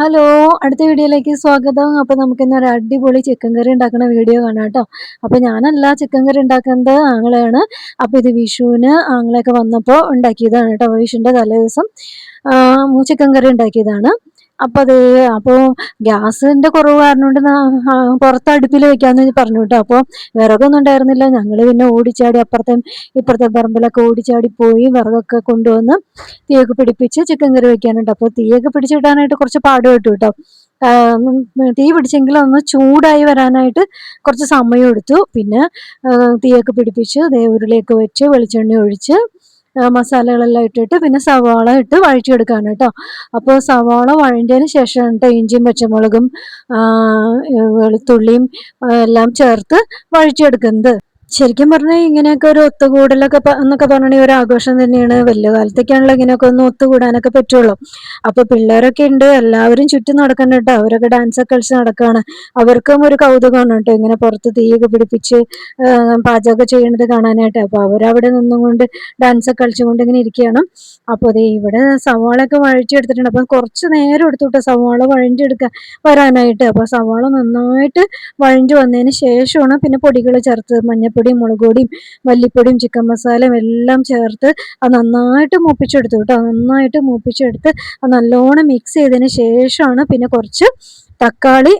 Hello! അടുത്ത വീഡിയോയിലേക്ക് സ്വാഗതം. അപ്പൊ നമുക്കിന്നൊരു അടിപൊളി ചിക്കൻ കറി ഉണ്ടാക്കുന്ന വീഡിയോ കാണാം ട്ടോ. അപ്പൊ ഞാനല്ല ചിക്കൻ കറി ഉണ്ടാക്കുന്നത് ആങ്ങളയാണ്. അപ്പൊ ഇത് വിഷുവിന് ആങ്ങളയൊക്കെ വന്നപ്പോ ഉണ്ടാക്കിയതാണ് ട്ടോ. വിഷുവിന്റെ തലേദിവസം ചിക്കൻ കറി ഉണ്ടാക്കിയതാണ്. അപ്പൊ അപ്പൊ ഗ്യാസിന്റെ കുറവ് കാരണം കൊണ്ട് പുറത്ത് അടുപ്പിൽ വെക്കാന്ന് പറഞ്ഞു ട്ടോ. അപ്പൊ വിറകൊന്നും ഉണ്ടായിരുന്നില്ല. ഞങ്ങള് പിന്നെ ഓടിച്ചാടി ഇപ്പുറത്തെ പറമ്പിലൊക്കെ ഓടിച്ചാടി പോയി വിറകൊക്കെ കൊണ്ടുവന്ന് തീയൊക്കെ പിടിപ്പിച്ച് ചിക്കൻ കറി വെക്കാനുണ്ട്. അപ്പൊ തീയൊക്കെ പിടിച്ചിടാനായിട്ട് കുറച്ച് പാടുപെട്ടു കേട്ടോ. തീ പിടിച്ചെങ്കിലും ഒന്ന് ചൂടായി വരാനായിട്ട് കുറച്ച് സമയം എടുത്തു. പിന്നെ തീയൊക്കെ പിടിപ്പിച്ച് ഉരുളിയൊക്കെ വെച്ച് വെളിച്ചെണ്ണ ഒഴിച്ച് മസാലകളെല്ലാം ഇട്ടിട്ട് പിന്നെ സവാള ഇട്ട് വഴറ്റിയെടുക്കാണ് കേട്ടോ. അപ്പോൾ സവാള വഴറ്റിയതിന് ശേഷമാണ് കേട്ടോ ഇഞ്ചിയും പച്ചമുളകും വെളുത്തുള്ളിയും എല്ലാം ചേർത്ത് വഴറ്റിയെടുക്കുന്നത്. ശരിക്കും പറഞ്ഞാൽ ഇങ്ങനെയൊക്കെ ഒരു ഒത്തുകൂടലൊക്കെ എന്നൊക്കെ പറഞ്ഞാൽ ഒരു ആഘോഷം തന്നെയാണ്. വലിയ കാലത്തൊക്കെയാണല്ലോ ഇങ്ങനെയൊക്കെ ഒന്ന് ഒത്തുകൂടാനൊക്കെ പറ്റുള്ളൂ. അപ്പൊ പിള്ളേരൊക്കെ ഉണ്ട്, എല്ലാവരും ചുറ്റും നടക്കണ്ട കേട്ടോ. അവരൊക്കെ ഡാൻസ് ഒക്കെ കളിച്ച് നടക്കുകയാണ്. അവർക്കും ഒരു കൗതുകമാണ് കേട്ടോ ഇങ്ങനെ പുറത്ത് തീയൊക്കെ പിടിപ്പിച്ച് പാചകമൊക്കെ ചെയ്യുന്നത് കാണാനായിട്ട്. അപ്പൊ അവരവിടെ നിന്നുകൊണ്ട് ഡാൻസ് ഒക്കെ കളിച്ചുകൊണ്ട് ഇങ്ങനെ ഇരിക്കുകയാണ്. അപ്പോൾ ഇവിടെ സവാളയൊക്കെ വഴറ്റിയെടുത്തിട്ടുണ്ട്. അപ്പം കുറച്ച് നേരം എടുത്തു കേട്ടോ സവാള വരാനായിട്ട്. അപ്പൊ സവാള നന്നായിട്ട് വഴറ്റി വന്നതിന് ശേഷമാണ് പിന്നെ പൊടികൾ ചേർത്ത് മഞ്ഞപ്പൊടിയും മുളക് പൊടിയും മല്ലിപ്പൊടിയും ചിക്കൻ മസാലയും എല്ലാം ചേർത്ത് അത് നന്നായിട്ട് മൂപ്പിച്ചെടുത്തു കേട്ടോ. നന്നായിട്ട് മൂപ്പിച്ചെടുത്ത് അത് നല്ലോണം മിക്സ് ചെയ്തതിന് ശേഷമാണ് പിന്നെ കുറച്ച് തക്കാളി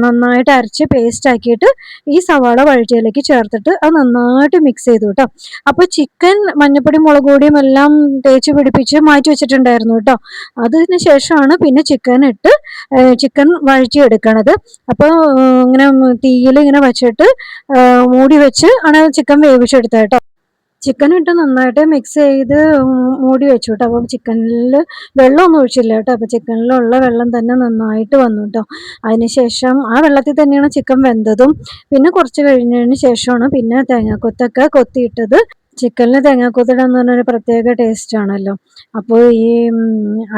നന്നായിട്ട് അരച്ച് പേസ്റ്റ് ആക്കിയിട്ട് ഈ സവാള വഴറ്റിയതിലേക്ക് ചേർത്തിട്ട് അത് നന്നായിട്ട് മിക്സ് ചെയ്തു കേട്ടോ. അപ്പോൾ ചിക്കൻ മഞ്ഞപ്പൊടി മുളക് പൊടിയും എല്ലാം തേച്ച് പിടിപ്പിച്ച് മാറ്റി വെച്ചിട്ടുണ്ടായിരുന്നു കേട്ടോ. അതിന് ശേഷമാണ് പിന്നെ ചിക്കൻ വഴറ്റിയെടുക്കണത്. അപ്പോൾ ഇങ്ങനെ തീയിൽ ഇങ്ങനെ വെച്ചിട്ട് മൂടി വെച്ച് ആണ് ചിക്കൻ വേവിച്ചെടുത്തത് കേട്ടോ. ചിക്കൻ ഇട്ട് നന്നായിട്ട് മിക്സ് ചെയ്ത് മൂടി വെച്ചു കേട്ടോ. അപ്പം ചിക്കനിൽ വെള്ളമൊന്നും ഒഴിച്ചില്ല കേട്ടോ. അപ്പോൾ ചിക്കനിലുള്ള വെള്ളം തന്നെ നന്നായിട്ട് വന്നു കേട്ടോ. അതിനുശേഷം ആ വെള്ളത്തിൽ തന്നെയാണ് ചിക്കൻ വെന്തതും. പിന്നെ കുറച്ച് കഴിഞ്ഞതിന് ശേഷമാണ് പിന്നെ തേങ്ങാക്കൊത്തൊക്കെ കൊത്തിയിട്ടത്. ചിക്കനിൽ തേങ്ങാക്കൊത്തിടാന്ന് പറഞ്ഞൊരു പ്രത്യേക ടേസ്റ്റ് ആണല്ലോ. അപ്പോൾ ഈ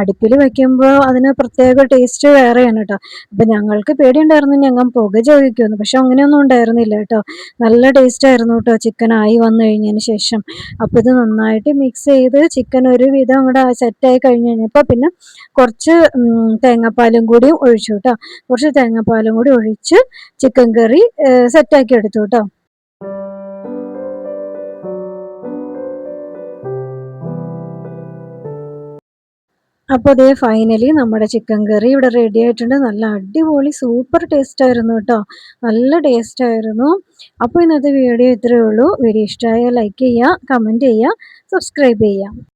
അടുപ്പിൽ വെക്കുമ്പോൾ അതിന് പ്രത്യേക ടേസ്റ്റ് വേറെയാണ് കേട്ടോ. അപ്പം ഞങ്ങൾക്ക് പേടിയുണ്ടായിരുന്നു ഞങ്ങൾ പുക ചോദിക്കുമെന്ന്, പക്ഷെ അങ്ങനെയൊന്നും ഉണ്ടായിരുന്നില്ല കേട്ടോ. നല്ല ടേസ്റ്റ് ആയിരുന്നു കേട്ടോ ചിക്കൻ ആയി വന്നു കഴിഞ്ഞതിന് ശേഷം. അപ്പോൾ ഇത് നന്നായിട്ട് മിക്സ് ചെയ്ത് ചിക്കൻ ഒരുവിധം അങ്ങോട്ട് സെറ്റായി കഴിഞ്ഞ് കഴിഞ്ഞപ്പോൾ പിന്നെ കുറച്ച് തേങ്ങാപ്പാലും കൂടി ഒഴിച്ചു കേട്ടോ. കുറച്ച് തേങ്ങാപ്പാലും കൂടി ഒഴിച്ച് ചിക്കൻ കറി സെറ്റാക്കി എടുത്തു കേട്ടോ. അപ്പോൾ ഫൈനലി നമ്മുടെ ചിക്കൻ കറി ഇവിടെ റെഡി ആയിട്ടുണ്ട്. നല്ല അടിപൊളി സൂപ്പർ ടേസ്റ്റ് ആയിരുന്നു കേട്ടോ. നല്ല ടേസ്റ്റ് ആയിരുന്നു. അപ്പോൾ ഇന്നത്തെ വീഡിയോ ഇത്രയേ ഉള്ളൂ. വീഡിയോ ഇഷ്ടമായാൽ ലൈക്ക് ചെയ്യുക, കമൻറ്റ് ചെയ്യുക, സബ്സ്ക്രൈബ് ചെയ്യുക.